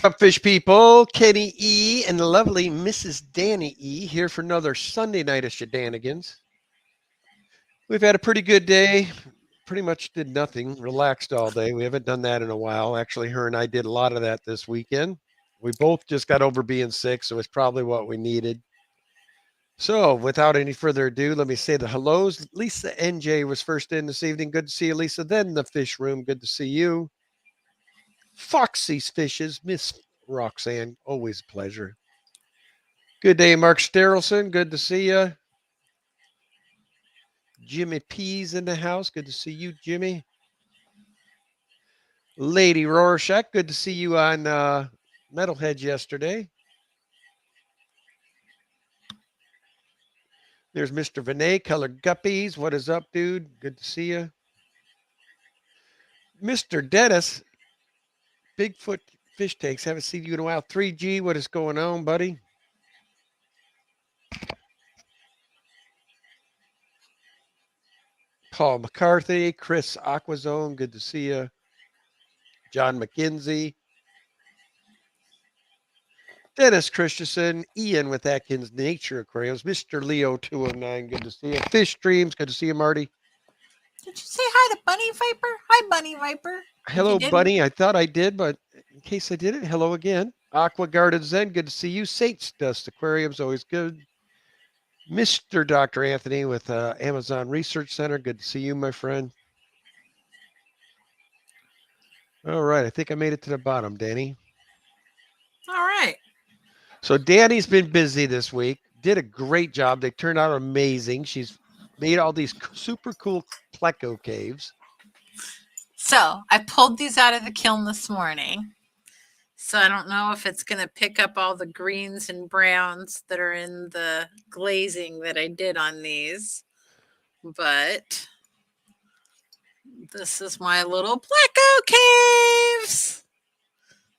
Up, fish people? Kenny E and the lovely Mrs. Danny E here for another Sunday night of shenanigans. We've had a pretty good day. Pretty much did nothing, relaxed all day. We haven't done that in a while. Actually, her and I did a lot of that this weekend. We both just got over being sick, so it's probably what we needed. So, without any further ado, let me say the hellos. Lisa NJ was first in this evening. Good to see you, Lisa. Then the fish room. Good to see you. Foxy's Fishes, Miss Roxanne. Always a pleasure. Good day, Mark Sterelson. Good to see you. Jimmy P's in the house. Good to see you, Jimmy. Lady Rorschach. Good to see you on Metalheads yesterday. There's Mr. Vinay, Colored Guppies. What is up, dude? Good to see you. Mr. Dennis, Bigfoot Fish Takes. Haven't seen you in a while. 3G, what is going on, buddy? Paul McCarthy, Chris Aquazone, good to see you. John McKenzie, Dennis Christensen, Ian with Atkins Nature Aquariums, Mr. Leo 209, good to see you. Fish Streams, good to see you, Marty. Did you say hi to Bunny Viper? Hi, Bunny Viper. Hello, Bunny. I thought I did, but in case I didn't, hello again. Aqua Garden Zen, good to see you. Saints Dust Aquariums, always good. Mr. Dr. Anthony with Amazon Research Center, good to see you, my friend. All right, I think I made it to the bottom, Danny. All right. So Danny's been busy this week. Did a great job. They turned out amazing. She's made all these super cool pleco caves. So I pulled these out of the kiln this morning. So I don't know if it's going to pick up all the greens and browns that are in the glazing that I did on these. But this is my little pleco caves.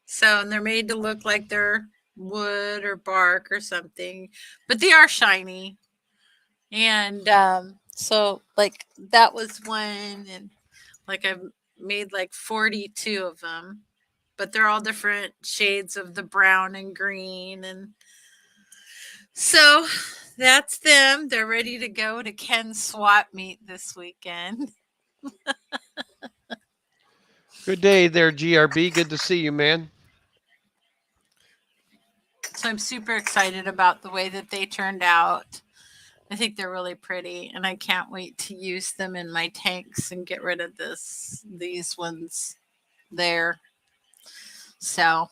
So, and they're made to look like they're wood or bark or something, but they are shiny. And so like that was one, and like I've made like 42 of them, but they're all different shades of the brown and green. And so that's them. They're ready to go to Ken's swap meet this weekend. Good day there, GRB. Good to see you, man. So I'm super excited about the way that they turned out. I think they're really pretty, and I can't wait to use them in my tanks and get rid of these ones there. So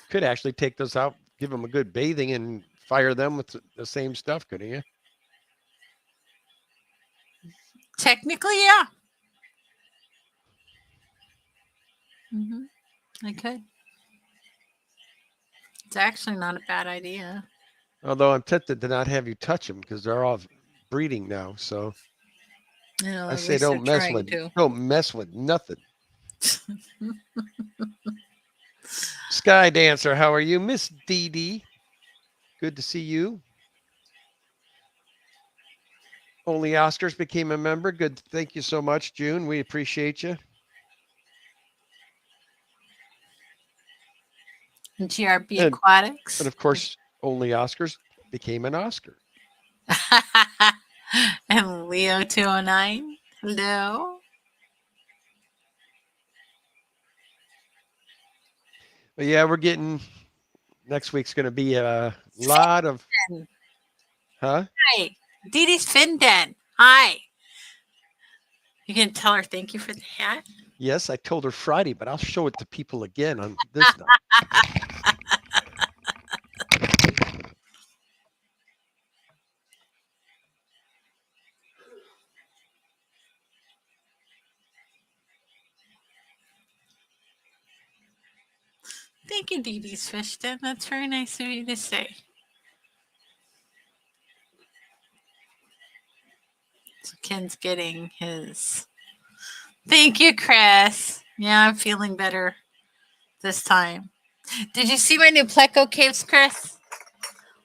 could actually take those out, give them a good bathing, and fire them with the same stuff, couldn't you? Technically, yeah. I could. It's actually not a bad idea. Although I'm tempted to not have you touch them because they're all breeding now. So I say don't mess with nothing. Sky Dancer, how are you? Miss Dee Dee, good to see you. Only Oscars became a member. Good. Thank you so much, June. We appreciate you. GRB Aquatics. And of course, Only Oscars became an Oscar. And Leo 209. Hello. But yeah, we're getting next week's going to be a lot of. Huh? Hi, Dee Dee's Fin Den. Hi. You can tell her thank you for the hat? Yes, I told her Friday, but I'll show it to people again on this night. Thank you, Dee Dee's Fish Den. That's very nice of you to say. So Ken's getting his. Thank you, Chris. Yeah, I'm feeling better this time. Did you see my new pleco caves, Chris?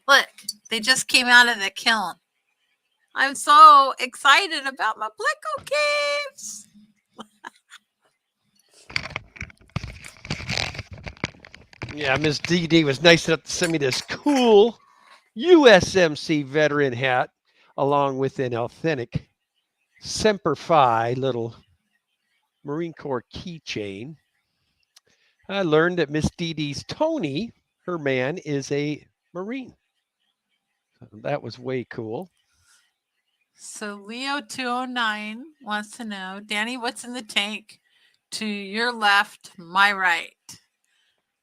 Look, they just came out of the kiln. I'm so excited about my pleco caves. Yeah, Miss DD was nice enough to send me this cool USMC veteran hat along with an authentic Semper Fi little Marine Corps keychain. I learned that Miss DD's Tony, her man, is a Marine. That was way cool. So Leo 209 wants to know, Danny, what's in the tank? To your left, my right.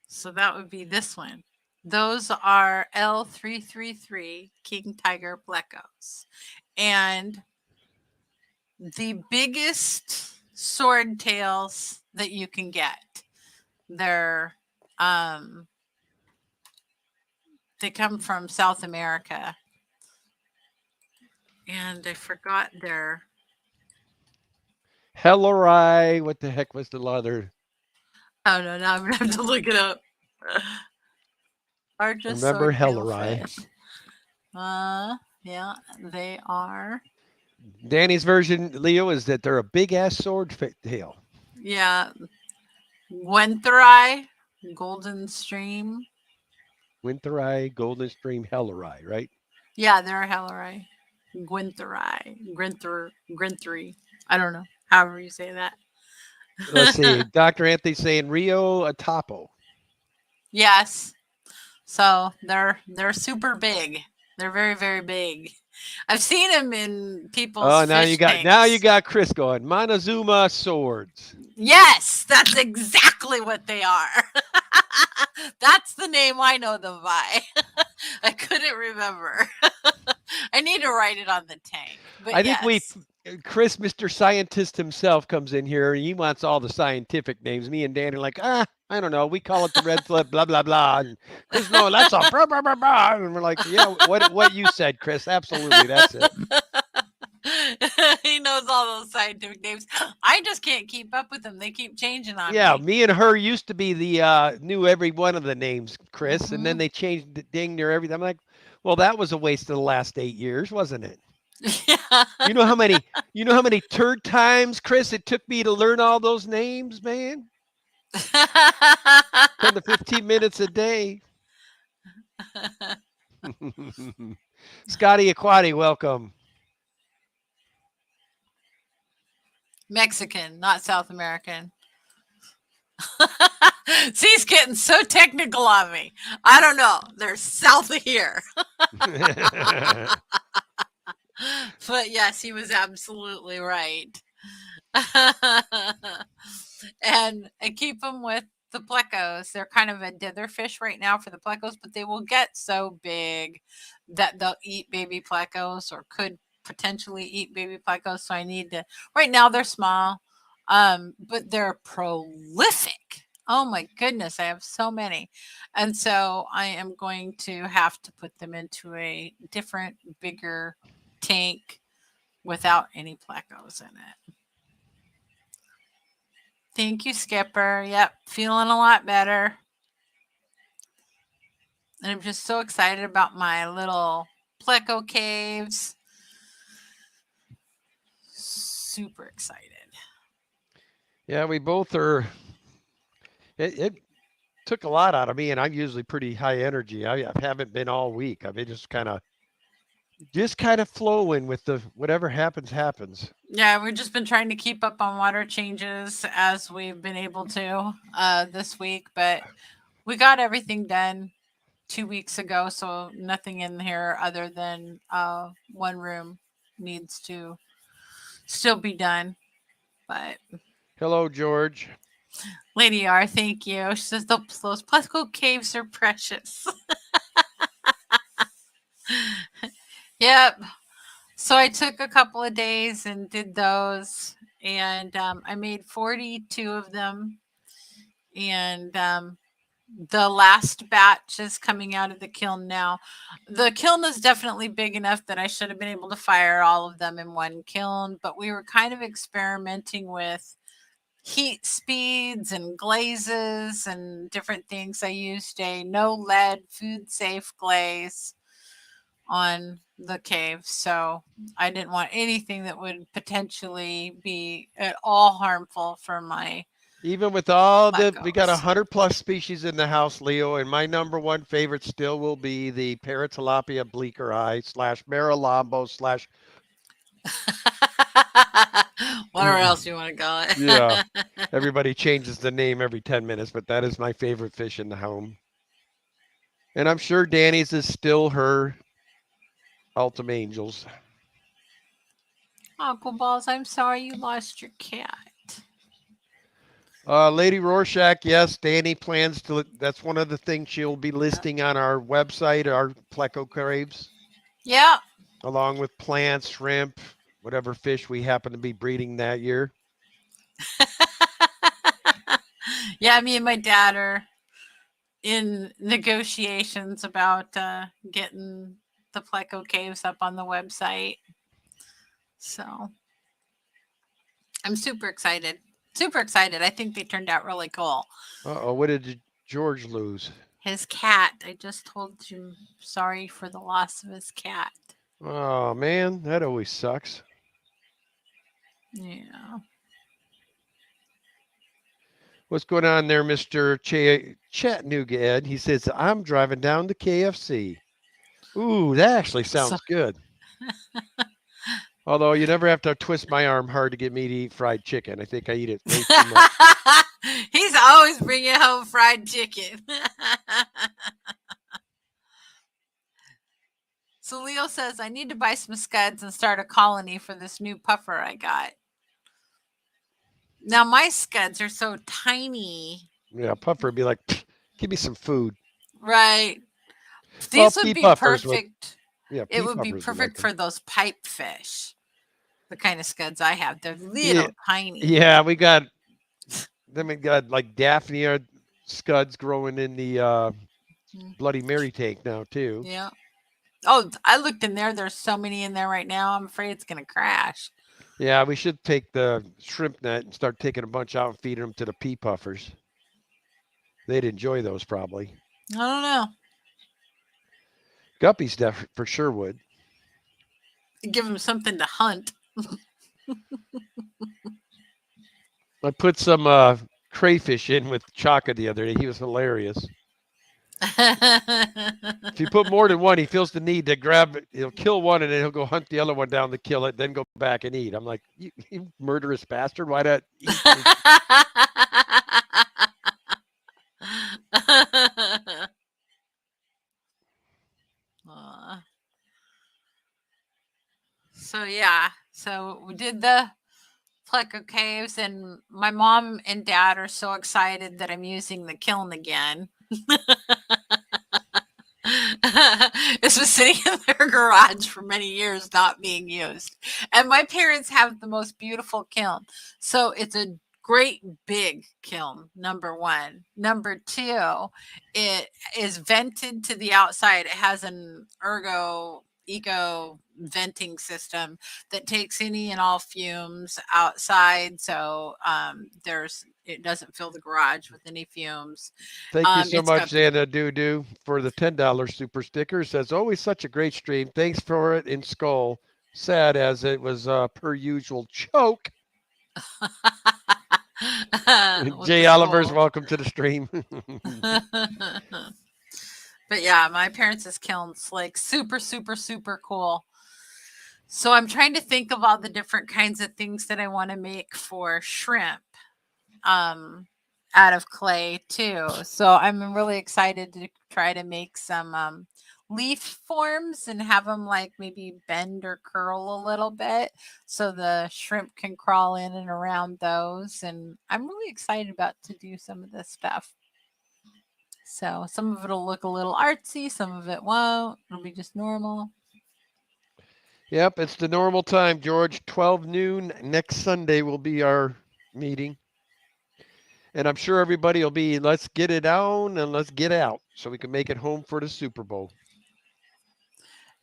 So that would be this one. Those are L333 King Tiger Plecos. And the biggest sword tails that you can get. They're they come from South America. And I forgot their Hellerai, what the heck was the other? oh no, now I'm gonna have to look it up. Largest Remember swordtail Hellerai? fish. Yeah, they are. Danny's version, Leo, is that they're a big ass sword tail. Yeah, Gwentherai, Golden Stream. Winterai, Golden Stream, Hellerai, right? Yeah, they're a Hellerai. Grenthery. I don't know. However you say that. Let's see. Dr. Anthony saying Rio Atapo. Yes. So they're super big. They're very, very big. I've seen them in people's Oh, now fish you got tanks. Chris going. Montezuma swords. Yes, that's exactly what they are. That's the name I know them by. I couldn't remember. I need to write it on the tank. But I think yes. Chris, Mr. Scientist himself, comes in here and he wants all the scientific names. Me and Dan are like, I don't know. We call it the red flip, blah, blah, blah. And Chris, no, that's a blah, blah, blah, blah. And we're like, yeah, what you said, Chris. Absolutely. That's it. He knows all those scientific names. I just can't keep up with them. They keep changing on Yeah, me. me and her used to be the knew every one of the names, Chris, and then Mhm. they changed dang near everything. I'm like, well, that was a waste of the last 8 years, wasn't it? Yeah. You know how many turd times, Chris, it took me to learn all those names, man? 10 to 15 minutes a day. Scotty Aquati, welcome. Mexican, not South American. See, he's getting so technical on me. I don't know. They're south of here. But yes, he was absolutely right. And I keep them with the plecos. They're kind of a dither fish right now for the plecos, but they will get so big that they'll eat baby plecos or could potentially eat baby plecos. So I need to. Right now they're small, but they're prolific. Oh my goodness, I have so many. And so I am going to have to put them into a different, bigger tank without any plecos in it. Thank you, Skipper. Yep, feeling a lot better. And I'm just so excited about my little pleco caves. Super excited. Yeah, we both are. It took a lot out of me, and I'm usually pretty high energy. I haven't been all week. I've been just kind of flowing with the whatever happens. Yeah, we've just been trying to keep up on water changes as we've been able to this week, but we got everything done 2 weeks ago, so nothing in here other than one room needs to still be done. But Hello, George. Lady R, thank you. She says those Pleco caves are precious. Yep. So I took a couple of days and did those, and I made 42 of them. And the last batch is coming out of the kiln now. The kiln is definitely big enough that I should have been able to fire all of them in one kiln, but we were kind of experimenting with heat speeds and glazes and different things. I used a no lead food safe glaze on the cave, so I didn't want anything that would potentially be at all harmful for my Even with all we got Pleccos. 100+ species in the house, Leo, and my number one favorite still will be the Paratilapia bleaker eye slash Marilombo slash. Whatever else you want to call Yeah, it. everybody changes the name every 10 minutes, but that is my favorite fish in the home. And I'm sure Danny's is still her Ultim Angels. Uncle Balls, I'm sorry you lost your cat. Lady Rorschach, yes, Danny plans to. That's one of the things she'll be listing on our website, our Pleco Craves, Yep. along with plants, shrimp, whatever fish we happen to be breeding that year. Yeah, me and my dad are in negotiations about getting the Pleco Caves up on the website. So I'm super excited. Super excited. I think they turned out really cool. Uh-oh, what did George lose? His cat. I just told you sorry for the loss of his cat. Oh, man, that always sucks. Yeah. What's going on there, Mr. Chattanooga Ed? He says, I'm driving down to KFC. Ooh, that actually So sounds good. Although you never have to twist my arm hard to get me to eat fried chicken. I think I eat it way too much. he's always bringing home fried chicken. So Leo says, I need to buy some scuds and start a colony for this new puffer I got. Now, my scuds are so tiny. Yeah, Puffer would be like, give me some food. Right. Well, These would pea be puffers would. perfect. Yeah, It pea would be puffers would like perfect them. for those pipe fish. The kind of scuds I have. They're Yeah, little tiny. yeah, we got. Then we got like Daphnia scuds growing in the Bloody Mary tank now too. Yeah. Oh, I looked in there. There's so many in there right now. I'm afraid it's going to crash. Yeah, we should take the shrimp net and start taking a bunch out and feeding them to the pea puffers. They'd enjoy those probably. I don't know. Guppies for sure would. Give them something to hunt. I put some crayfish in with Chaka the other day. He was hilarious. If you put more than one, he feels the need to grab it. He'll kill one and then he'll go hunt the other one down to kill it, then go back and eat. I'm like, you murderous bastard. Why not eat? So yeah, so we did the Pleco Caves, and my mom and dad are so excited that I'm using the kiln again. It's been sitting in their garage for many years, not being used. And my parents have the most beautiful kiln. So it's a great big kiln, number one. Number two, it is vented to the outside. It has an eco venting system that takes any and all fumes outside. So it doesn't fill the garage with any fumes. Thank you so It's much, got Xana Doo for the $10 super sticker. Says, always such a great stream. Thanks for it in Skull. Sad as it was per usual choke. Jay Oliver's welcome to the stream. But yeah, my parents' kiln's like super, super, super cool. So I'm trying to think of all the different kinds of things that I want to make for shrimp out of clay too. So I'm really excited to try to make some leaf forms and have them like maybe bend or curl a little bit so the shrimp can crawl in and around those. And I'm really excited about to do some of this stuff. So some of it'll look a little artsy, some of it won't. It'll be just normal. Yep, it's the normal time, George. 12 noon next Sunday will be our meeting. And I'm sure everybody will be, let's get it on and let's get out so we can make it home for the Super Bowl.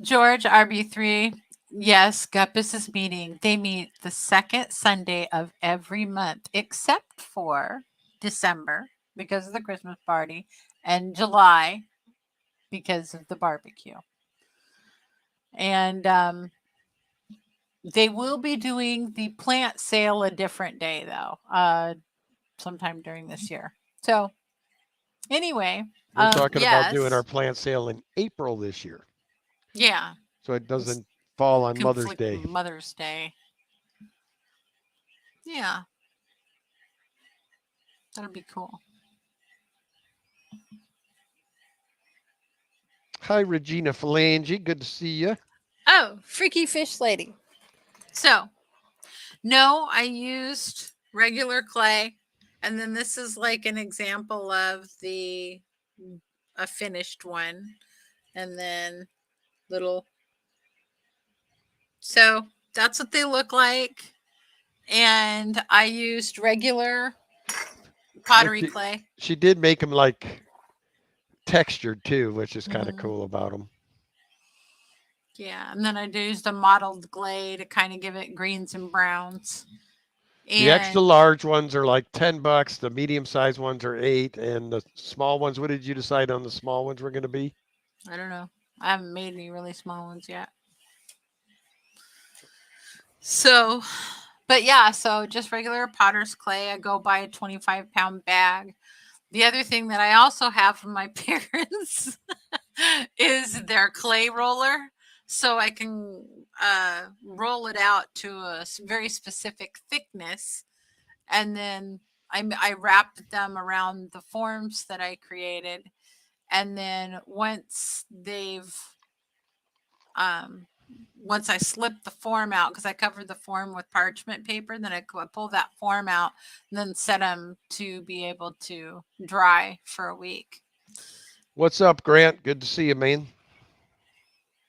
George, RB3, yes, Guppus is meeting. They meet the second Sunday of every month, except for December because of the Christmas party and July because of the barbecue. And they will be doing the plant sale a different day, though. sometime during this year. So anyway, We're talking about doing our yes, plant sale in April this year, yeah, so it it's doesn't fall on Mother's conflict Day. Mother's Day. Yeah, that'll be cool. Hi, Regina Phalange. Good to see you. Oh, freaky fish lady. So no, I used regular clay, and then this is like an example of the a finished one, and then little. So that's what they look like, and I used regular pottery clay. She did make them like textured too, which is kind of Hmm. cool about them. Yeah, and then I used a mottled clay to kind of give it greens and browns. The extra And large ones are like $10. The medium sized ones are 8, and the small ones. What did you decide on the small ones were going to be? I don't know. I haven't made any really small ones yet. So, but yeah, so just regular potter's clay. I go buy a 25-pound bag. The other thing that I also have from my parents is their clay roller. So I can roll it out to a very specific thickness. And then I wrapped them around the forms that I created. And then um, once I slip the form out, because I covered the form with parchment paper, then I pull that form out and then set them to be able to dry for a week. What's up, Grant? Good to see you, man.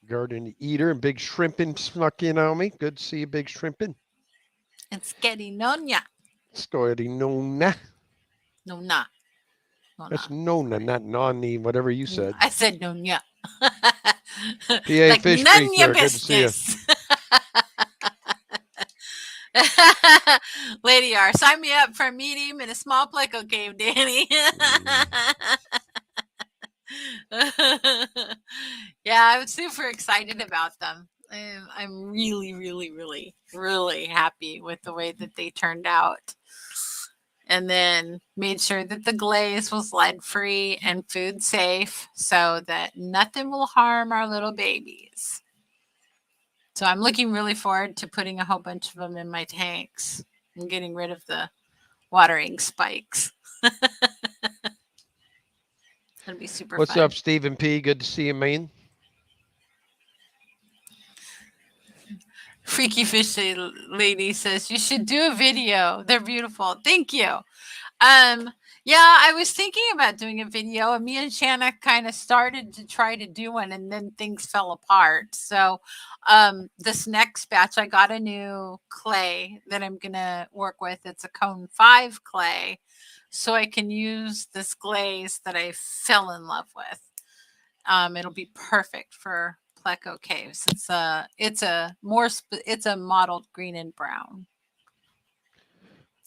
Garden Eater and Big Shrimpin snuck in on me. Good to see you, Big Shrimpin. It's getting nonya. Scotty Nona. No, not. No, That's not. Nona, not Nani, whatever you said. I said nonya. PA Like Fish none Freak your there. Good to see you. business. Lady R, sign me up for a meeting in a small pleco cave, Danny. Yeah, I'm super excited about them. I'm really, really, really, really happy with the way that they turned out. And then made sure that the glaze was lead free and food safe so that nothing will harm our little babies. So I'm looking really forward to putting a whole bunch of them in my tanks and getting rid of the watering spikes. It'll be super What's fun. up, Stephen P? Good to see you, man. Freaky Fish Lady says you should do a video. They're beautiful. Thank you. Yeah, I was thinking about doing a video, and me and Shanna kind of started to try to do one, and then things fell apart. So, this next batch, I got a new clay that I'm gonna work with. It's a Cone 5 clay, so I can use this glaze that I fell in love with. It'll be perfect for Pleco Caves. It's a mottled green and brown.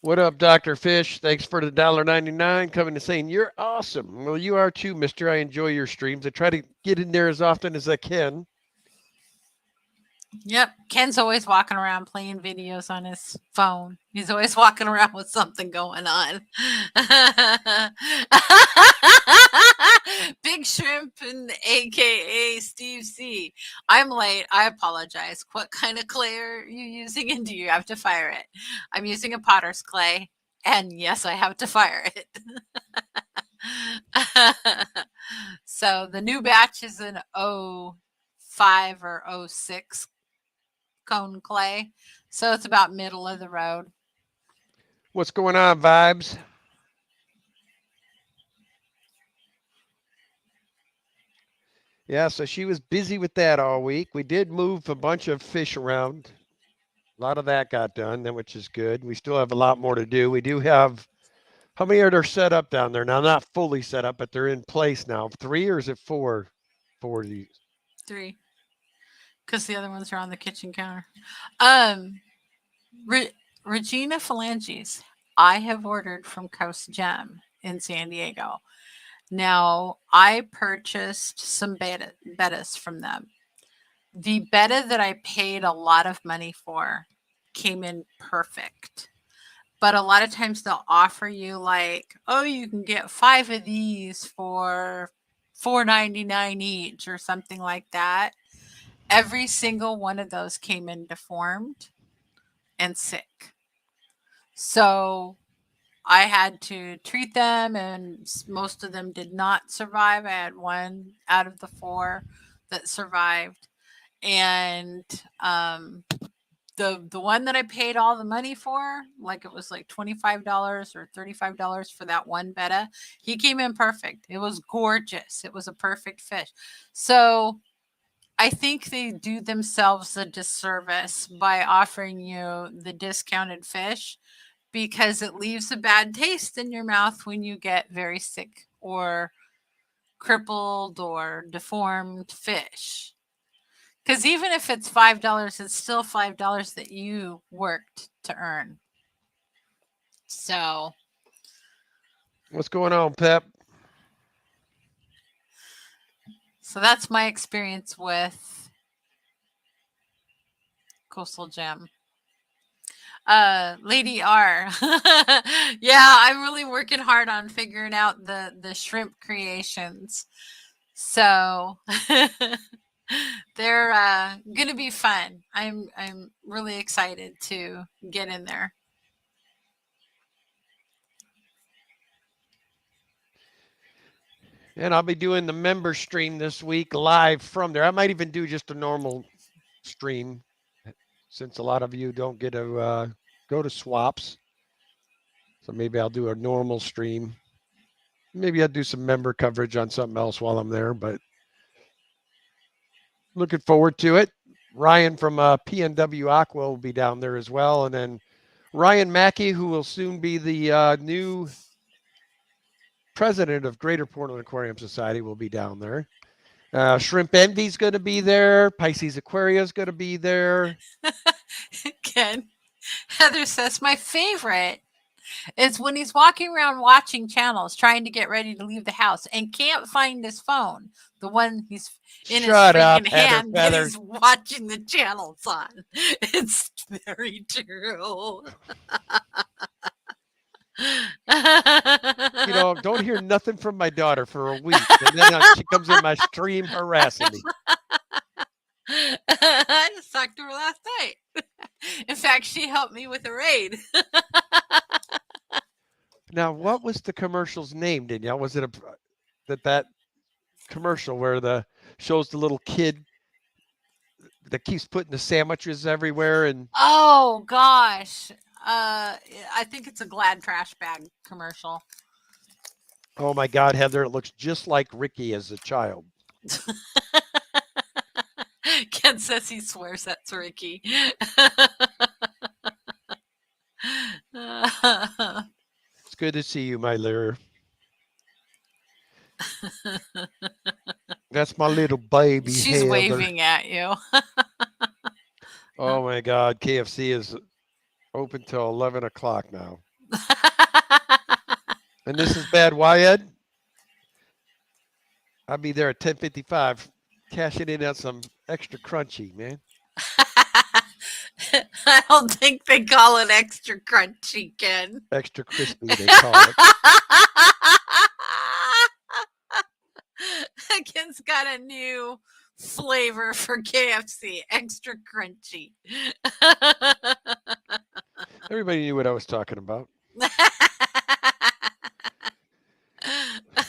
What up, Dr. Fish? Thanks for the $1.99 coming and saying you're awesome. Well, you are too, mister. I enjoy your streams. I try to get in there as often as I can. Yep. Ken's always walking around playing videos on his phone. He's always walking around with something going on. Big Shrimp and AKA Steve C. I'm late. I apologize. What kind of clay are you using, and do you have to fire it? I'm using a potter's clay, and yes, I have to fire it. So the new batch is an 05 or 06 cone clay. So it's about middle of the road. What's going on, Vibes? Yeah, so she was busy with that all week. We did move a bunch of fish around. A lot of that got done, which is good. We still have a lot more to do. We do have, how many are there set up down there? Now, not fully set up, but they're in place now. 3 or is it 4 for these? 3. Because the other ones are on the kitchen counter. Regina Phalanges, I have ordered from Coast Gem in San Diego. Now, I purchased some bettas from them. The betta that I paid a lot of money for came in perfect. but a lot of times they'll offer you like, oh, you can get 5 of these for $4.99 each or something like that. Every single one of those came in deformed and sick. So I had to treat them, and most of them did not survive. I had one out of the 4 that survived. And the one that I paid all the money for, like it was like $25 or $35 for that one betta, he came in perfect. It was gorgeous. It was a perfect fish. So I think they do themselves a disservice by offering you the discounted fish, because it leaves a bad taste in your mouth when you get very sick or crippled or deformed fish. Because even if it's $5, it's still $5 that you worked to earn. So, What's going on, Pep? so that's my experience with Coastal Gem. Lady R. Yeah, I'm really working hard on figuring out the shrimp creations. So they're gonna be fun. I'm really excited to get in there. And I'll be doing the member stream this week live from there. I might even do just a normal stream since a lot of you don't get to go to swaps. So maybe I'll do a normal stream. Maybe I'll do some member coverage on something else while I'm there, but looking forward to it. Ryan from PNW Aqua will be down there as well. And then Ryan Mackey, who will soon be the new president of Greater Portland Aquarium Society, will be down there. Shrimp Envy's going to be there. Pisces Aquaria is going to be there. Ken, Heather says my favorite is when he's walking around watching channels, trying to get ready to leave the house and can't find his phone, the one he's in Shut his up, freaking Heather hand that Feather. he's watching the channels on. It's very true. You know, don't hear nothing from my daughter for a week. And then she comes in my stream harassing me. I just talked to her last night. In fact, she helped me with a raid. Now, what was the commercial's name, Danielle? Was it that commercial where the shows the little kid that keeps putting the sandwiches everywhere? And Oh gosh. I think it's a Glad trash bag commercial. oh my God, Heather, it looks just like Ricky as a child. Ken says he swears that's Ricky. It's good to see you, my lure. That's my little baby. She's Heather. waving at you. Oh my God, KFC is open till 11 o'clock now. And this is bad. Why, Ed? I'll be there at 10:55, cashing in on some extra crunchy, man. I don't think they call it extra crunchy, Ken. Extra crispy, they call it. Ken's got a new flavor for KFC, extra crunchy. Everybody knew what I was talking about.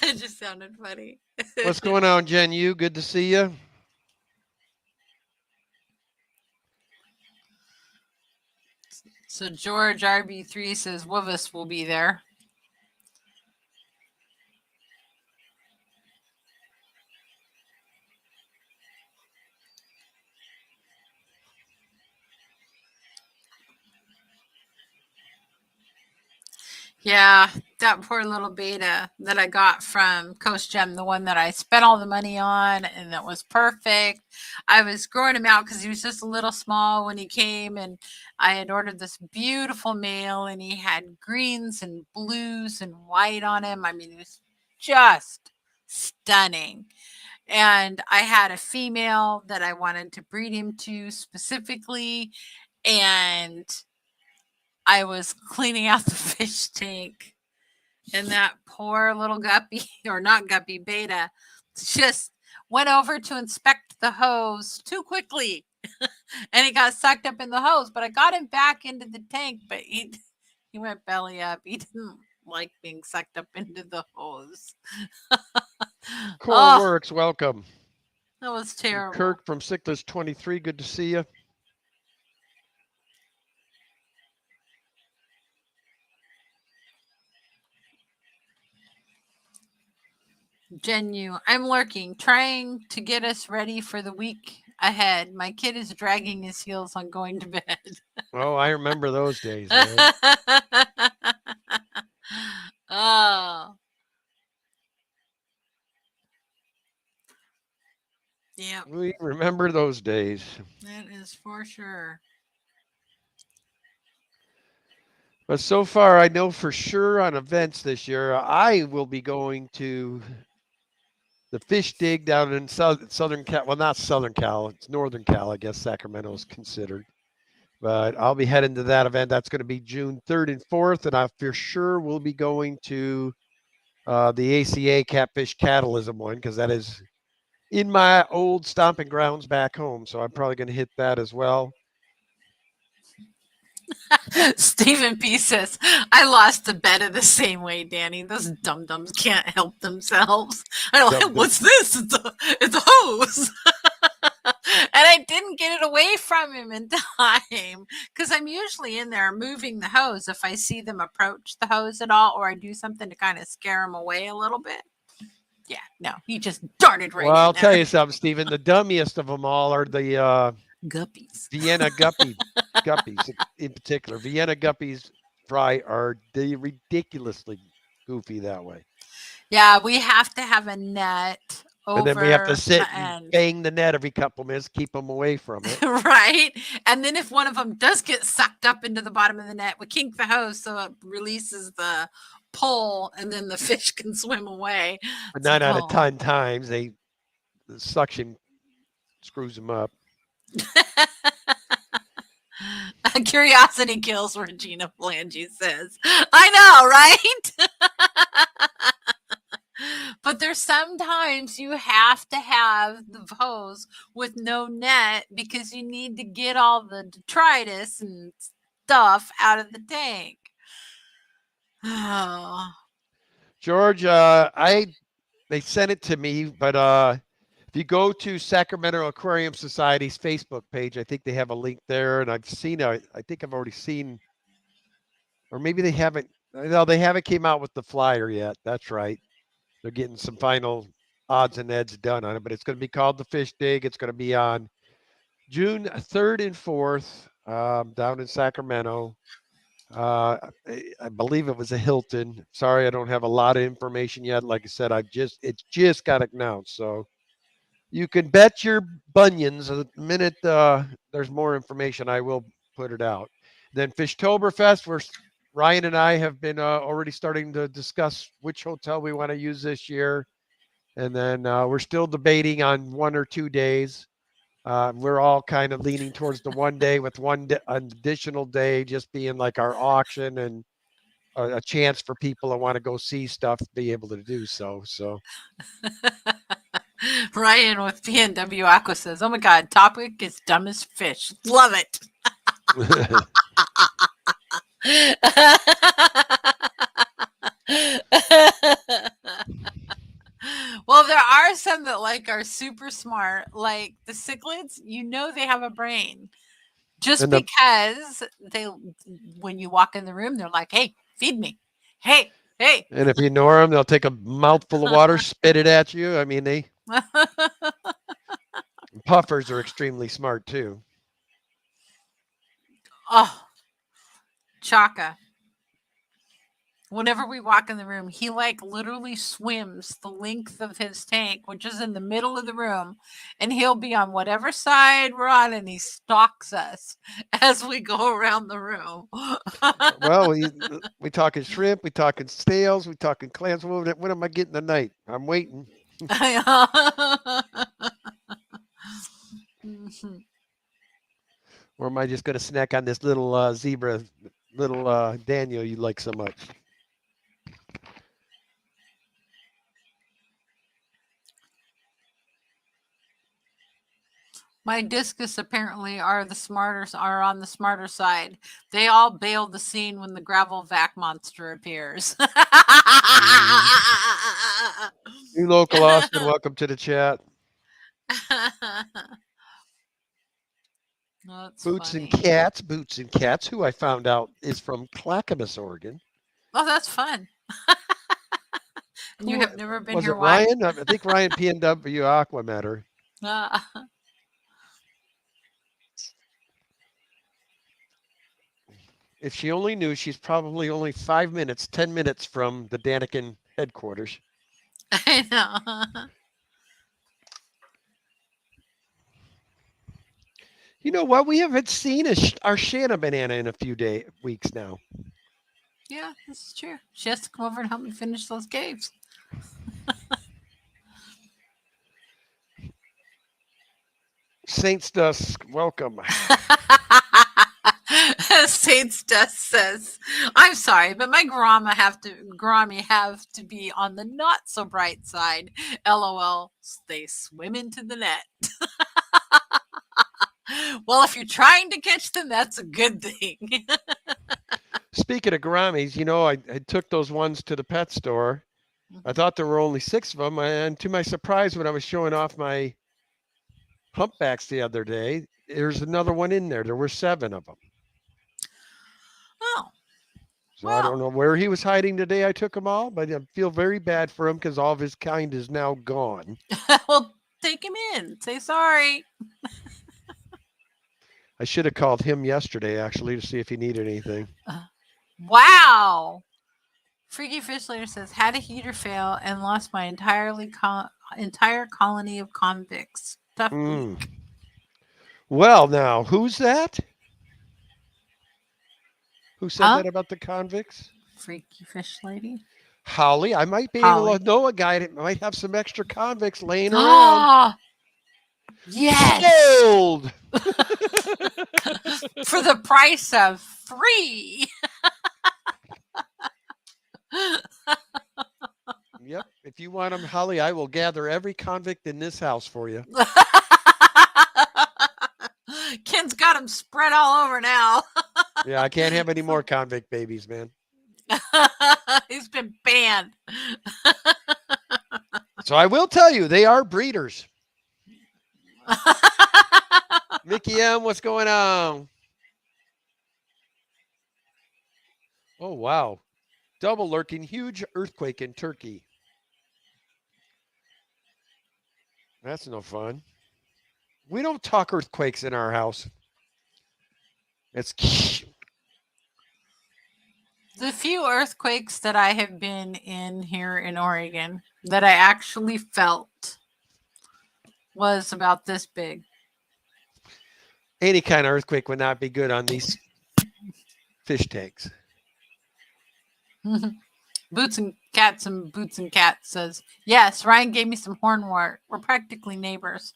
It just sounded funny. What's going on, Jen? You good to see you? So George RB3 says Wovis will be there. Yeah, that poor little beta that I got from Coast Gem, the one that I spent all the money on and that was perfect. I was growing him out because he was just a little small when he came, and I had ordered this beautiful male, and he had greens and blues and white on him. I mean, it was just stunning. And I had a female that I wanted to breed him to specifically, and I was cleaning out the fish tank, and that poor little guppy, or not guppy, beta, just went over to inspect the hose too quickly. And he got sucked up in the hose, but I got him back into the tank, but he went belly up. He didn't like being sucked up into the hose. Core Oh, Works, welcome. that was terrible. Kirk from Sickless 23, good to see you. Genu, I'm lurking, trying to get us ready for the week ahead. My kid is dragging his heels on going to bed. Oh, I remember those days, man. Oh. Yeah, We remember those days. that is for sure. But so far, I know for sure on events this year, I will be going to the fish dig down in Southern Cal. Well, not Southern Cal, it's Northern Cal, I guess Sacramento is considered. But I'll be heading to that event. That's going to be June 3rd and 4th. And I for sure will be going to the ACA Catfish Catalysm one because that is in my old stomping grounds back home. So I'm probably going to hit that as well. Stephen P says, I lost the bet the same way, Danny. Those dum-dums can't help themselves. I'm like, what's this? It's a hose. And I didn't get it away from him in time because I'm usually in there moving the hose if I see them approach the hose at all, or I do something to kind of scare them away a little bit. Yeah, no, he just darted right. Well, I'll tell you something, Stephen. The dummiest of them all are the guppies. Vienna guppies in particular. Vienna guppies fry are ridiculously goofy that way. Yeah, we have to have a net. And then we have to sit and bang the net every couple minutes, keep them away from it. Right. And then if one of them does get sucked up into the bottom of the net, we kink the hose so it releases the pull and then the fish can swim away. But 9 out of 10 times, the suction screws them up. Curiosity kills, Regina Flange says. I know, right? But there's sometimes you have to have the hose with no net because you need to get all the detritus and stuff out of the tank. Oh. George, they sent it to me, but if you go to Sacramento Aquarium Society's Facebook page, I think they have a link there, and I've seen I think I've already seen, or maybe they haven't. No, they haven't came out with the flyer yet. That's right. They're getting some final odds and ends done on it, but it's going to be called the Fish Dig. It's going to be on June 3rd and 4th down in Sacramento. I believe it was a Hilton. Sorry, I don't have a lot of information yet. Like I said, it's just got announced. So you can bet your bunions the minute there's more information, I will put it out. Then Fishtoberfest, where Ryan and I have been already starting to discuss which hotel we want to use this year. And then we're still debating on 1 or 2 days. We're all kind of leaning towards the 1 day with an additional day just being like our auction and a chance for people that want to go see stuff to be able to do so. Ryan with PNW Aqua says, oh my God, topic is dumb as fish. Love it. Well, there are some that are super smart, like the cichlids. They have a brain just because when you walk in the room, they're like, "Hey, feed me, hey." And if you ignore them, they'll take a mouthful of water, spit it at you. I mean, puffers are extremely smart too. Oh, Chaka. Whenever we walk in the room, he literally swims the length of his tank, which is in the middle of the room, and he'll be on whatever side we're on, and he stalks us as we go around the room. Well, we talking shrimp, we talking snails, we talking clams. When am I getting tonight? I'm waiting. Mm-hmm. Or am I just going to snack on this little zebra little Daniel you like so much. My discus apparently are on the smarter side. They all bail the scene when the gravel vac monster appears. New local Austin, welcome to the chat. That's Boots funny. and Cats, who I found out is from Clackamas, Oregon. Oh, that's fun. You Who have never been was here. it? Why? Ryan? I think Ryan PNW Aqua met her. If she only knew, she's probably only 5 minutes, 10 minutes from the Daniken headquarters. I know. You know what? We haven't seen our Shanna banana in a few weeks now. Yeah, this is true. She has to come over and help me finish those caves. Saints Dusk, welcome. Saints Dust says, "I'm sorry, but my Grammy have to be on the not so bright side. LOL. They swim into the net." Well, if you're trying to catch them, that's a good thing. Speaking of Gouramis, you know, I took those ones to the pet store. I thought there were only 6 of them, and to my surprise, when I was showing off my humpbacks the other day, there's another one in there. There were 7 of them. Oh. So I don't know where he was hiding today. I took him all, but I feel very bad for him because all of his kind is now gone. Well, take him in. Say sorry. I should have called him yesterday, actually, to see if he needed anything. Wow. Freaky Fish Later says, had a heater fail and lost my entire colony of convicts. Tough week. Well, now, who's that? Who said that about the convicts? Freaky Fish Lady. Holly. I might be able to know a guy that might have some extra convicts laying around. Yes. Sold. For the price of 3. Yep. If you want them, Holly, I will gather every convict in this house for you. Ken's got them spread all over now. Yeah, I can't have any more convict babies, man. He's been banned. So I will tell you, they are breeders. Mickey M, what's going on? Oh, wow. Double lurking, huge earthquake in Turkey. That's no fun. We don't talk earthquakes in our house. It's the few earthquakes that I have been in here in Oregon that I actually felt was about this big. Any kind of earthquake would not be good on these fish tanks. Boots and Cats says, yes, Ryan gave me some hornwort. We're practically neighbors.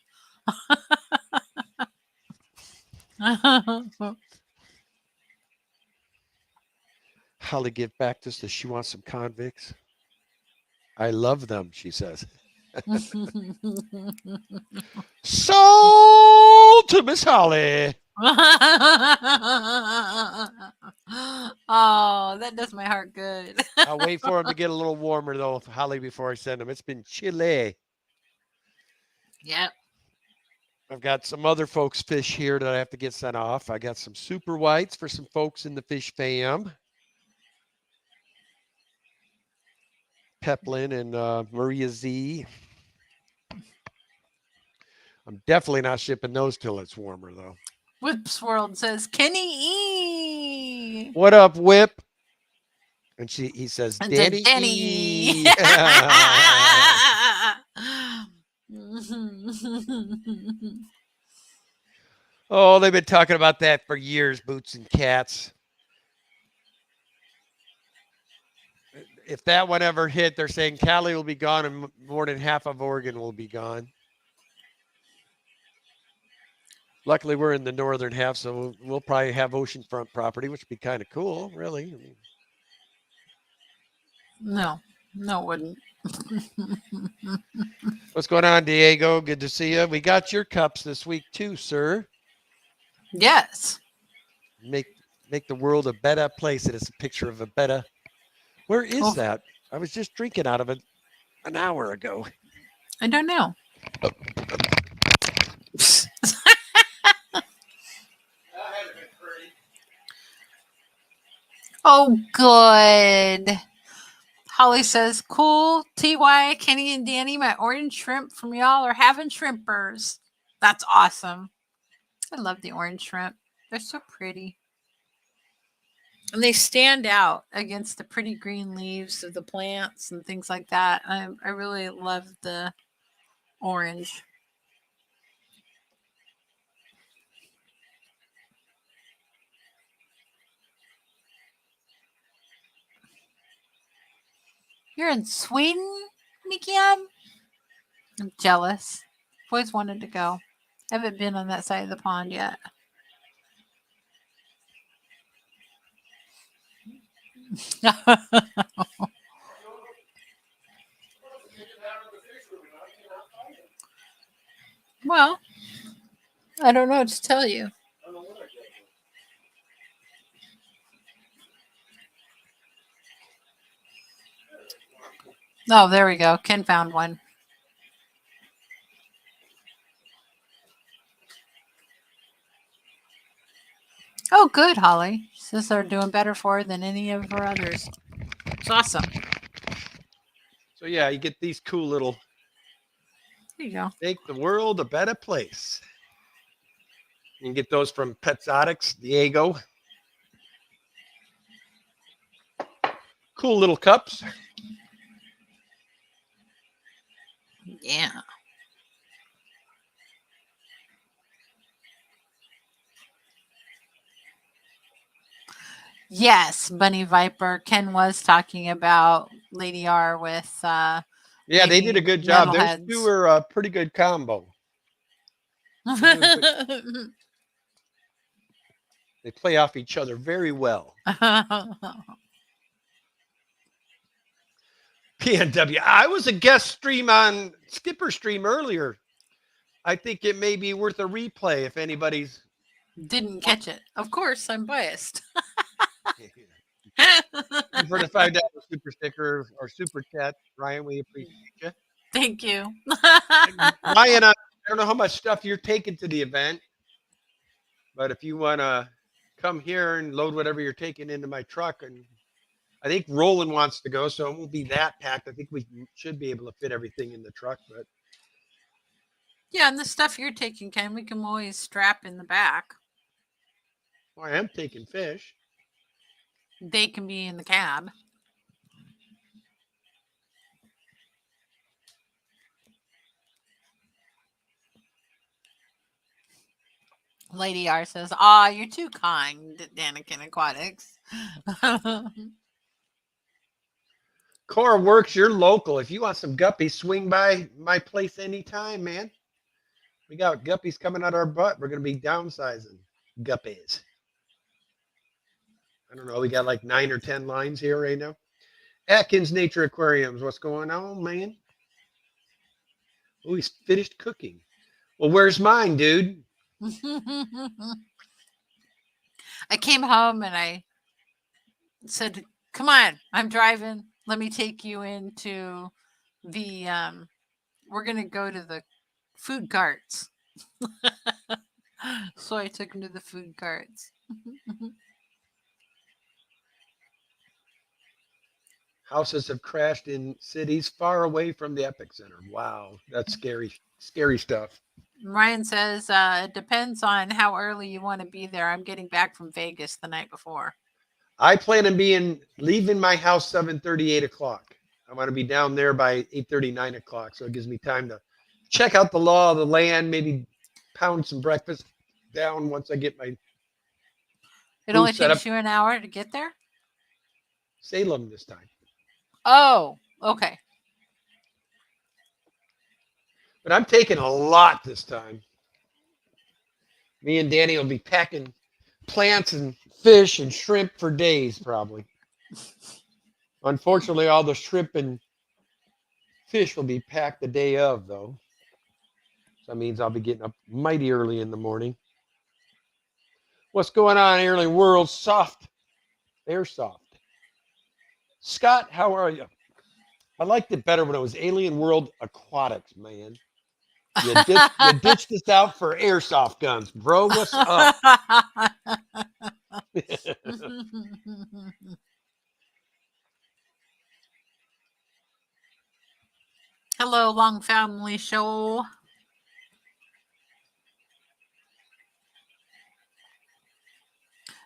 Holly give back to us that she wants some convicts. I love them, she says. Sold to Miss Holly. Oh, that does my heart good. I'll wait for them to get a little warmer, though, Holly, before I send them. It's been chilly. Yep. I've got some other folks' fish here that I have to get sent off. I got some super whites for some folks in the fish fam. Peplin and Maria Z. I'm definitely not shipping those till it's warmer, though. Whips World says, Kenny E. What up, Whip? And he says, Danny E. Oh, they've been talking about that for years, Boots and Cats. If that one ever hit, they're saying Cali will be gone and more than half of Oregon will be gone. Luckily, we're in the northern half, so we'll probably have oceanfront property, which would be kind of cool, really. I mean, No, no, it wouldn't. what's going on, Diego? Good to see you. We got your cups this week too, sir. Yes. Make the world a better place. It is a picture of a better. Where is Oh, that? I was just drinking out of it an hour ago. I don't know. Oh, good. Holly says, cool. TY, Kenny, and Danny, my orange shrimp from y'all are having shrimpers. That's awesome. I love the orange shrimp. They're so pretty. And they stand out against the pretty green leaves of the plants and things like that. I really love the orange. You're in Sweden, Nikiam? I'm jealous. I've always wanted to go. I haven't been on that side of the pond yet. Well, I don't know what to tell you. Oh, there we go. Ken found one. Oh, good, Holly. Says they're doing better for her than any of her others. It's awesome. So yeah, you get these cool little There you go. make the world a better place. You can get those from Petzotics, Diego. Cool little cups. Yeah. Yes, Bunny Viper. Ken was talking about Lady R with Yeah, they Lady did a good job. Those Metalheads. two were a pretty good combo. They play off each other very well. PNW. I was a guest stream on Skipper Stream earlier. I think it may be worth a replay if anybody's Didn't catch it. Of course, I'm biased. for the $5 super sticker or super chat. Ryan, we appreciate you. Thank you. Ryan, I don't know how much stuff you're taking to the event, but if you want to come here and load whatever you're taking into my truck, and I think Roland wants to go, so it won't be that packed. I think we should be able to fit everything in the truck, but Yeah, and the stuff you're taking, Ken, we can always strap in the back. well, I am taking fish. They can be in the cab. Lady R says, "Ah, you're too kind, Danikin Aquatics." Cora Works, you're local. If you want some guppies, swing by my place anytime, man. We got guppies coming out our butt. We're going to be downsizing guppies. I don't know. We got like 9 or 10 lines here right now. Atkins Nature Aquariums. What's going on, man? Oh, he's finished cooking. Well, where's mine, dude? I came home and I said, "Come on, I'm driving. Let me take you into the we're going to go to the food carts." So I took him to the food carts. Houses have crashed in cities far away from the epicenter. Wow, that's scary, scary stuff. Ryan says, it depends on how early you want to be there. I'm getting back from Vegas the night before. I plan on leaving my house 7:30, 8 o'clock. I want to be down there by 8:30, 9 o'clock. So it gives me time to check out the law of the land, maybe pound some breakfast down once I get my It only set up. takes you an hour to get there? Salem this time. Oh, okay. But I'm taking a lot this time. Me and Danny will be packing plants and fish and shrimp for days, probably. Unfortunately, all the shrimp and fish will be packed the day of, though. So that means I'll be getting up mighty early in the morning. What's going on, Alien World? Soft, Airsoft. Scott, how are you? I liked it better when it was Alien World Aquatics, man. You ditched us out for airsoft guns, bro. What's up? Hello, Long Family Show.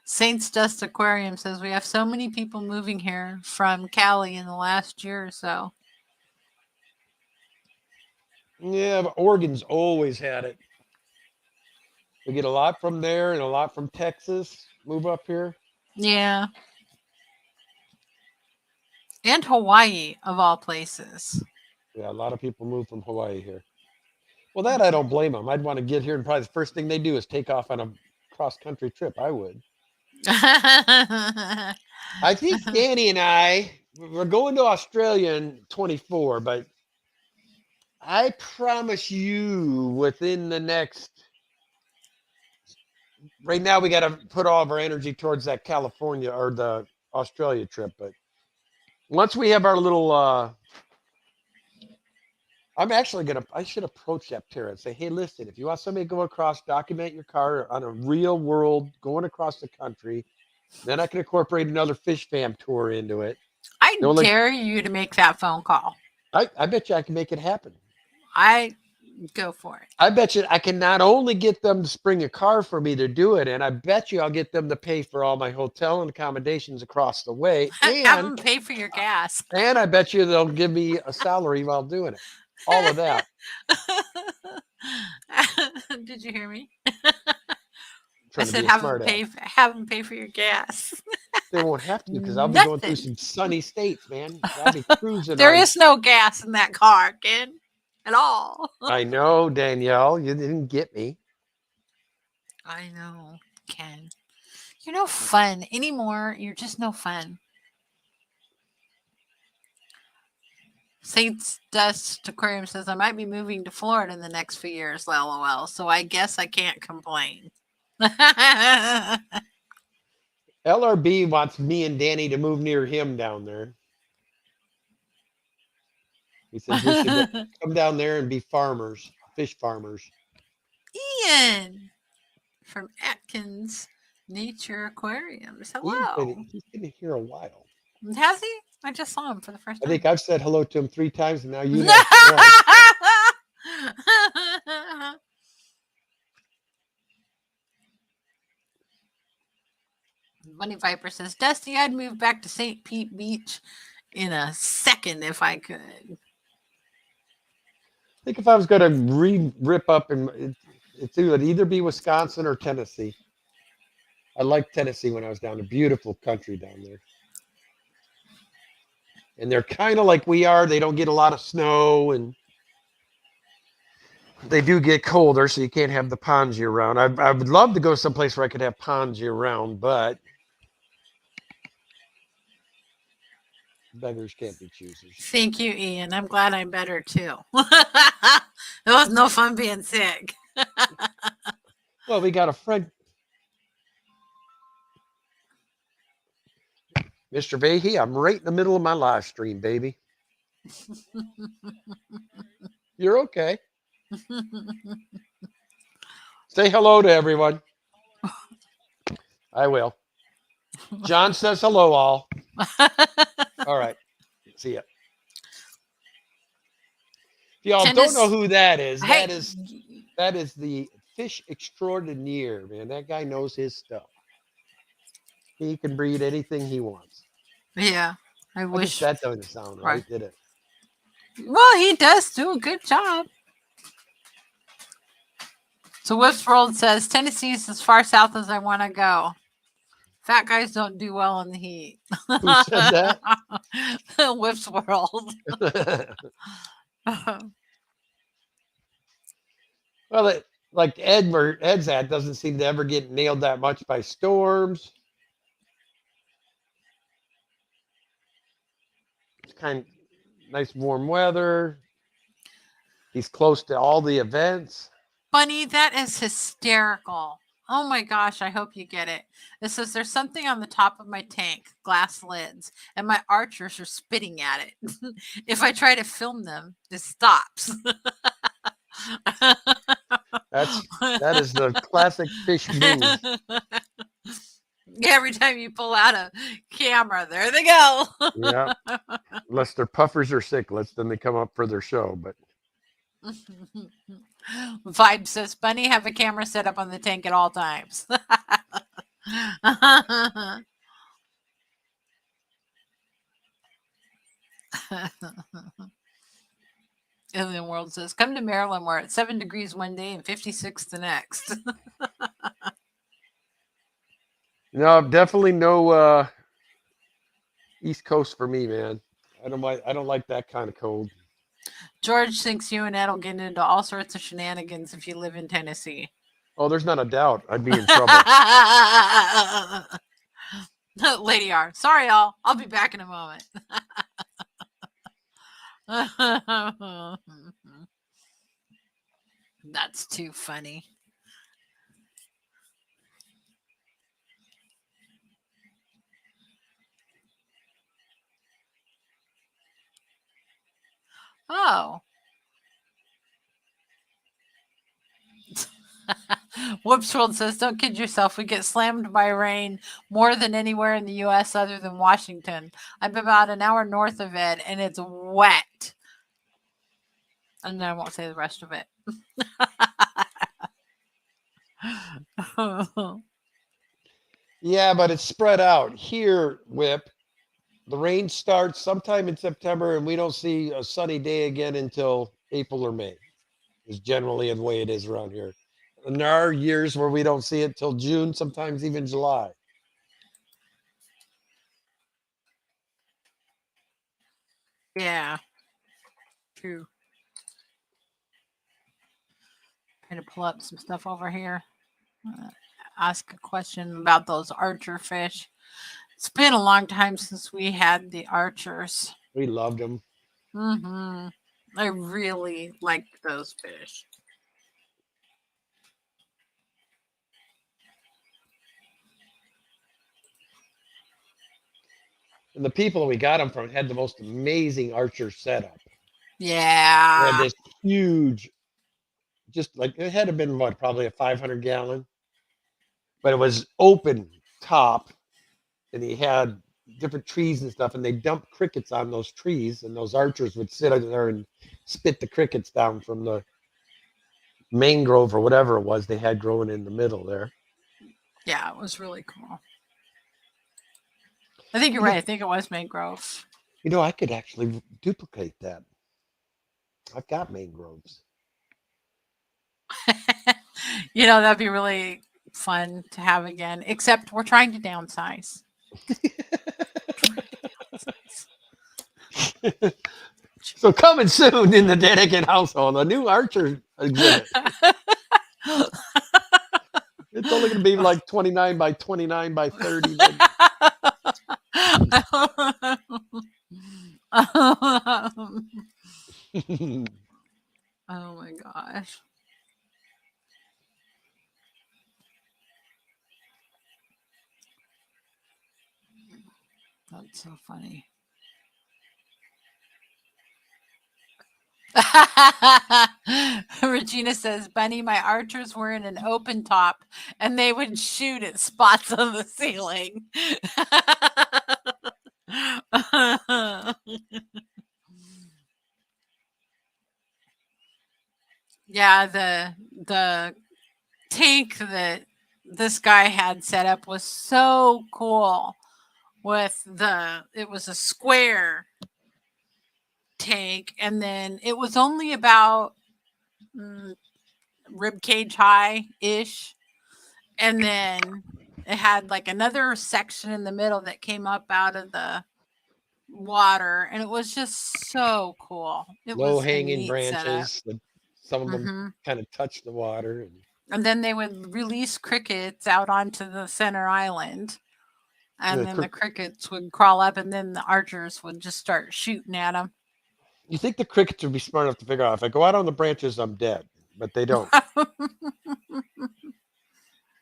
Saints Dust Aquarium says we have so many people moving here from Cali in the last year or so. Yeah, but Oregon's always had it. We get a lot from there and a lot from Texas. Move up here. Yeah. And Hawaii, of all places. Yeah, a lot of people move from Hawaii here. Well, that I don't blame them. I'd want to get here, and probably the first thing they do is take off on a cross-country trip. I would. I think Danny and we're going to Australia in 24, but I promise you within the next, right now we got to put all of our energy towards that California or the Australia trip. But once we have our little, I should approach that pair and say, hey, listen, if you want somebody to go across, document your car on a real world going across the country, then I can incorporate another Fish Fam tour into it. I dare you to make that phone call. I bet you I can make it happen. I go for it. I bet you I can not only get them to spring a car for me to do it, and I bet you I'll get them to pay for all my hotel and accommodations across the way. And have them pay for your gas. And I bet you they'll give me a salary while doing it. All of that. Did you hear me? I said have them pay for your gas. They won't have to because I'll be going through some sunny states, man. I'll be cruising. There is no gas in that car, kid, at all. I know, Danielle. You didn't get me. I know, Ken. You're no fun anymore. You're just no fun. Saints Dust Aquarium says I might be moving to Florida in the next few years, lol. So I guess I can't complain. LRB wants me and Danny to move near him down there. He says we should come down there and be farmers, fish farmers. Ian from Atkins Nature Aquariums. Hello. He's been here a while. Has he? I just saw him for the first time. I think I've said hello to him 3 times, and now you know. Bunny Viper says, Dusty, I'd move back to St. Pete Beach in a second if I could. I think if I was going to rip up, and it would either be Wisconsin or Tennessee. I liked Tennessee when I was down there. Beautiful country down there. And they're kind of like we are. They don't get a lot of snow, and they do get colder, so you can't have the ponds year round. I would love to go someplace where I could have ponds year round, but beggars can't be choosers. Thank you, Ian. I'm glad I'm better too. It was no fun being sick. Well, we got a friend. Mr. Vahey, I'm right in the middle of my live stream, baby. You're okay. Say hello to everyone. I will. John says hello, all. All right. See ya. If y'all don't know who that is, that is the fish extraordinaire, man. That guy knows his stuff. He can breed anything he wants. Yeah, I wish that doesn't sound right, did it? Well, he does do a good job. So Whips World says Tennessee is as far south as I want to go. Fat guys don't do well in the heat. Who said that? Whips World. Well, like Ed's at doesn't seem to ever get nailed that much by storms. It's kind of nice warm weather. He's close to all the events. Bunny, that is hysterical. Oh my gosh, I hope you get it. It says there's something on the top of my tank, glass lids, and my archers are spitting at it. If I try to film them, it stops. That is the classic fish move. Every time you pull out a camera, there they go. Yeah. Unless their puffers are cichlids, then they come up for their show. But Vibe says, Bunny, have a camera set up on the tank at all times. Alien World says, come to Maryland where it's 7 degrees one day and 56 the next. no, definitely no East Coast for me, man. I don't like that kind of cold. George thinks you and Ed will get into all sorts of shenanigans if you live in Tennessee. Oh, there's not a doubt. I'd be in trouble. Lady R. Sorry, y'all. I'll be back in a moment. That's too funny. Oh. Whoops World says, don't kid yourself. We get slammed by rain more than anywhere in the U.S. other than Washington. I'm about an hour north of it, and it's wet. And then I won't say the rest of it. Yeah, but it's spread out. Here, Whip, the rain starts sometime in September, and we don't see a sunny day again until April or May. Is generally the way it is around here. And there are years where we don't see it till June, sometimes even July. Yeah. True. Trying to pull up some stuff over here. Ask a question about those archer fish. It's been a long time since we had the archers. We loved them. Mm-hmm. I really liked those fish. And the people we got them from had the most amazing archer setup. They Yeah. had this huge, just like it had to have been what, probably a 500 gallon, but it was open top, and he had different trees and stuff, and they dumped crickets on those trees, and those archers would sit out there and spit the crickets down from the mangrove or whatever it was they had growing in the middle there. Yeah, it was really cool. I think you're right. I think it was mangrove. You know, I could actually duplicate that. I've got mangroves. That'd be really fun to have again, except we're trying to downsize. So coming soon in the Daniken household, a new archer exhibit. It's only going to be like 29 by 29 by 30. Oh my gosh. That's so funny. Regina says, Bunny, my archers were in an open top and they would shoot at spots on the ceiling. Yeah, the tank that this guy had set up was so cool. It was a square tank, and then it was only about rib cage high ish, and then it had like another section in the middle that came up out of the water, and it was just so cool. It Low was a hanging neat setup. branches, the Some of them Hmm. kind of touch the water. And then they would release crickets out onto the center island. And The then the crickets would crawl up, and then the archers would just start shooting at them. you think the crickets would be smart enough to figure out if I go out on the branches, I'm dead, but they don't.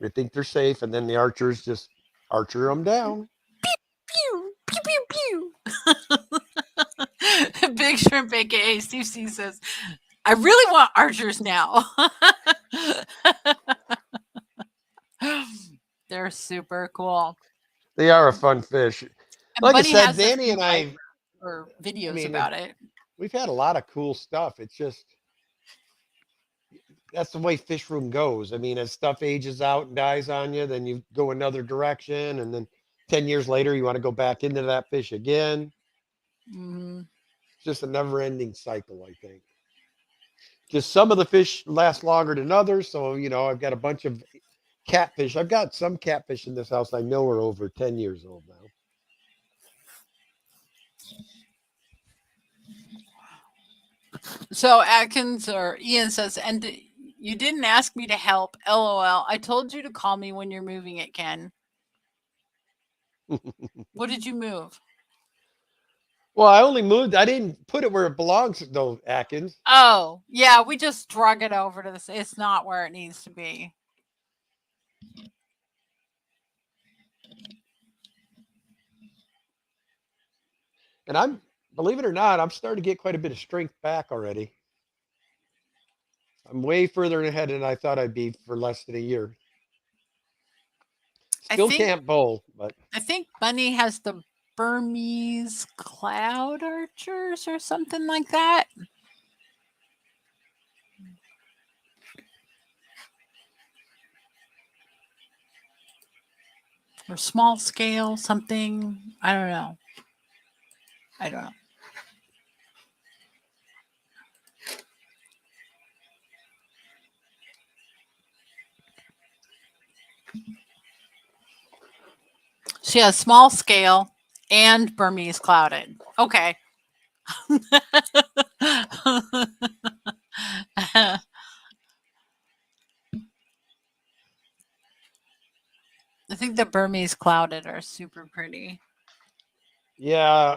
They think they're safe, and then the archers just archer them down. Pew, pew, pew, pew. Big Shrimp, aka Steve C, says, I really want archers now. They're super cool. They are a fun fish. And Like I Bunny said, has a Danny few and I, or I videos mean, about it. we've had a lot of cool stuff. It's just that's the way fish room goes. I mean, as stuff ages out and dies on you, then you go another direction, and then 10 years later, you want to go back into that fish again. Mm-hmm. It's just a never-ending cycle, I think. Just some of the fish last longer than others. So, I've got a bunch of catfish. I've got some catfish in this house I know are over 10 years old now. So Atkins or Ian says, and you didn't ask me to help. LOL. I told you to call me when you're moving it, Ken. What did you move? Well, I only moved. I didn't put it where it belongs, though, Atkins. Oh, yeah, we just drug it over to this. It's not where it needs to be. And believe it or not, I'm starting to get quite a bit of strength back already. I'm way further ahead than I thought I'd be for less than a year. Still can't bowl, but I think Bunny has the Burmese cloud archers or something like that. Or small scale something. I don't know. She has small scale and Burmese clouded. Okay. I think the Burmese clouded are super pretty. yeah.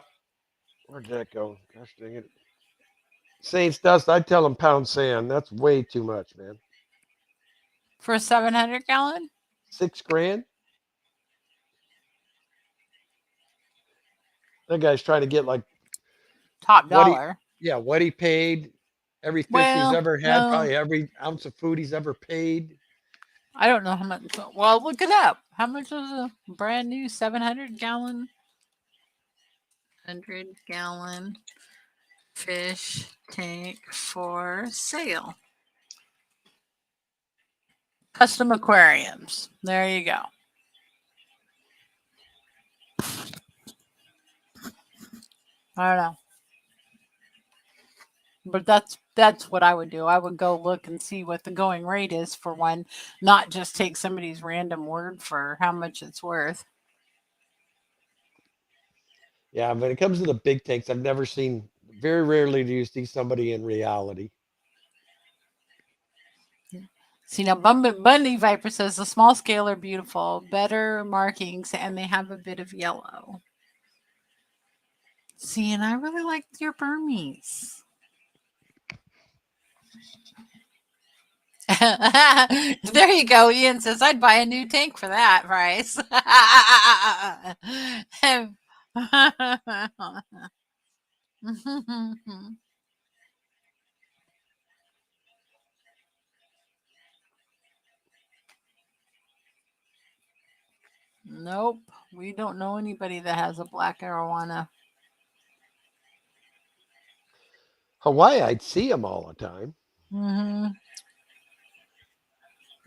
Where'd that go? Gosh dang it. Saints Dust, I'd tell them pound sand. That's way too much, man. For a 700 gallon? $6,000? That guy's trying to get like Top what dollar. what he paid, every fish he's ever had, no, probably every ounce of food he's ever paid. I don't know how much. Well, look it up. How much is a brand new 700 gallon? 100-gallon fish tank for sale. Custom aquariums. There you go. I don't know. But that's what I would do. I would go look and see what the going rate is for one, not just take somebody's random word for how much it's worth. Yeah, when it comes to the big tanks, I've never seen. Very rarely do you see somebody in reality. See now, Bundy Viper says the small scale are beautiful, better markings, and they have a bit of yellow. See, and I really like your Burmese. There you go. Ian says I'd buy a new tank for that price. Nope, we don't know anybody that has a black arowana. Hawaii, I'd see them all the time. Mm-hmm.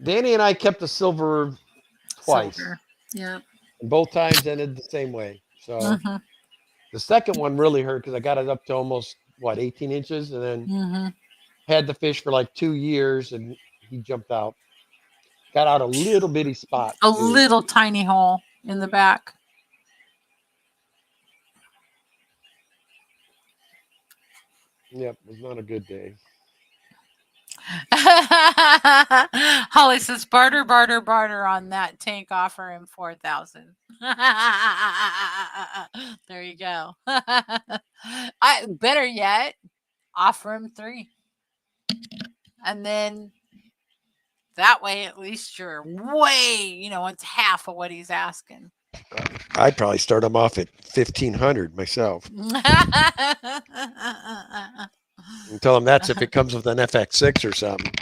Danny and I kept the silver twice. Silver. Yeah. And both times ended the same way. So Mm-hmm. the second one really hurt because I got it up to almost 18 inches, and then had the fish for like 2 years, and he jumped out. Got out a little bitty spot. A little tiny hole in the back. Yep, it was not a good day. Holly says barter, barter, barter on that tank. Offer him 4,000. There you go. I better yet, offer him 3, and then that way at least you're way, it's half of what he's asking. I'd probably start them off at 1,500 myself. And tell them that's if it comes with an FX6 or something.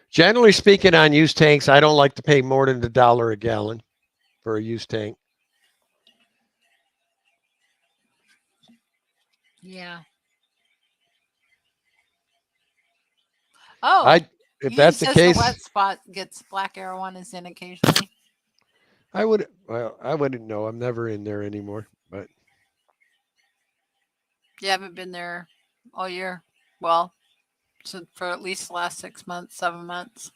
Generally speaking, on used tanks, I don't like to pay more than $1 a gallon for a used tank. Yeah. Oh, if that's the says case, the wet spot gets Black Arrow on his in occasionally. I wouldn't know. I'm never in there anymore. But you haven't been there all year. Well, for at least the last 6 months, 7 months.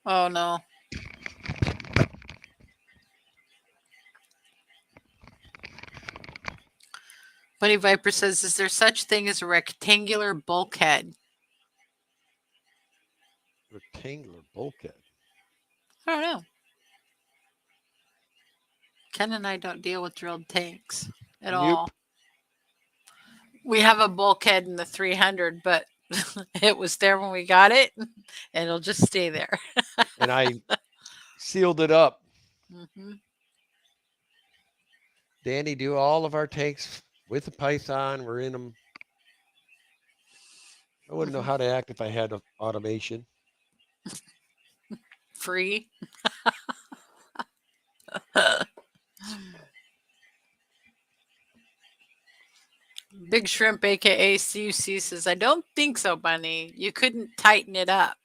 Oh no. Bunny Viper says, is there such thing as a rectangular bulkhead? Rectangular bulkhead? I don't know. Ken and I don't deal with drilled tanks at all. We have a bulkhead in the 300, but it was there when we got it, and it'll just stay there. And I sealed it up. Mm-hmm. Danny do all of our tanks with a Python. We're in them. I wouldn't know how to act if I had automation. Free. Big Shrimp, aka CUC, says, I don't think so, Bunny. You couldn't tighten it up.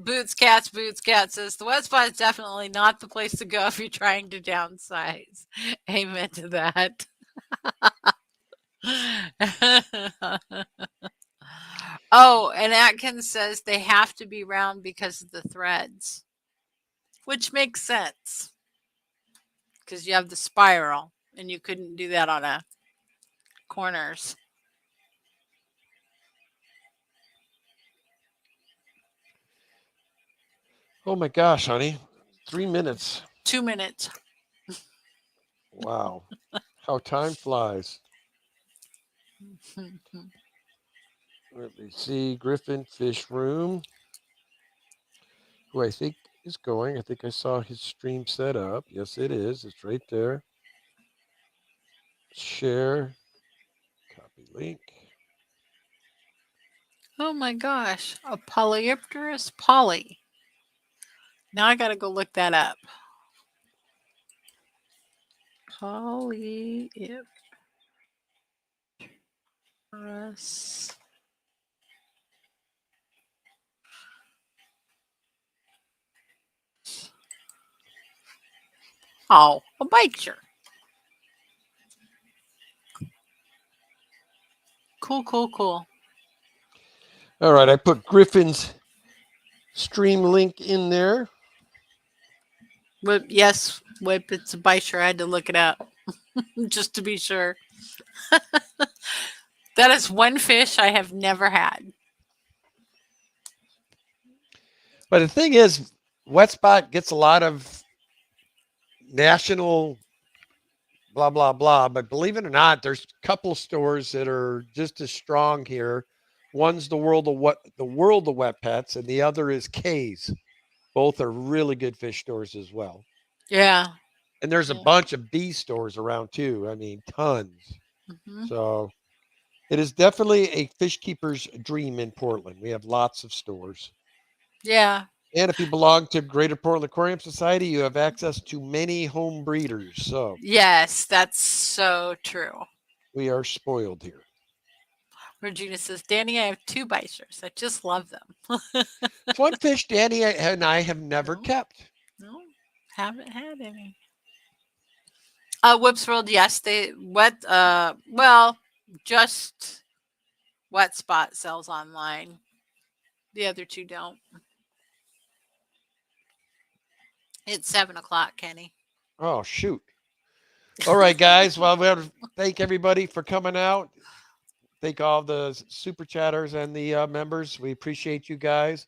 Boots Cat says, the wet spot is definitely not the place to go if you're trying to downsize. Amen to that. Oh, and Atkins says they have to be round because of the threads, which makes sense because you have the spiral and you couldn't do that on a corners. Oh my gosh, honey. 3 minutes. 2 minutes. Wow. How time flies. Let me see. Griffin Fish Room, who I think is going. I think I saw his stream set up. Yes, it is. It's right there. Share. Copy link. Oh my gosh. A Polypterus poly. Now I got to go look that up. Polypterus. Oh, a bike shirt. Cool. All right, I put Griffin's stream link in there. Whip, yes, Whip, it's a bike shirt. I had to look it up just to be sure. That is one fish I have never had. But the thing is, Wet Spot gets a lot of national blah, blah, blah. But believe it or not, there's a couple of stores that are just as strong here. One's the World of Wet Pets, and the other is K's. Both are really good fish stores as well. Yeah. And there's a bunch of bee stores around too. I mean, tons. Mm-hmm. So it is definitely a fish keeper's dream in Portland. We have lots of stores. Yeah. And if you belong to Greater Portland Aquarium Society, you have access to many home breeders. So yes, that's so true. We are spoiled here. Regina says, Danny, I have 2 bysters. I just love them. It's one fish Danny and I have never kept. No, haven't had any. Whoops World, yes, they just Wet Spot sells online. The other two don't. It's 7 o'clock, Kenny. Oh, shoot. All right, guys. Well, we want to thank everybody for coming out. Thank all the super chatters and the members. We appreciate you guys.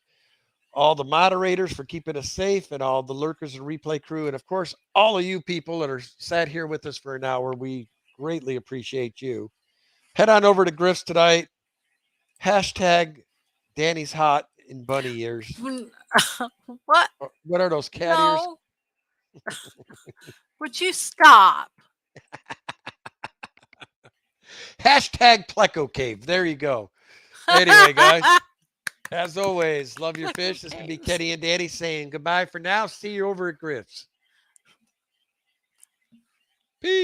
All the moderators for keeping us safe, and all the lurkers and replay crew. And of course, all of you people that are sat here with us for an hour. We greatly appreciate you. Head on over to Griff's tonight. Hashtag Danny's hot in bunny ears. What? What are those cat ears? No. Would you stop? Hashtag Pleco Cave. There you go. Anyway, guys, as always, love your fish. This can be Kenny and Danny saying goodbye for now. See you over at Griff's. Peace.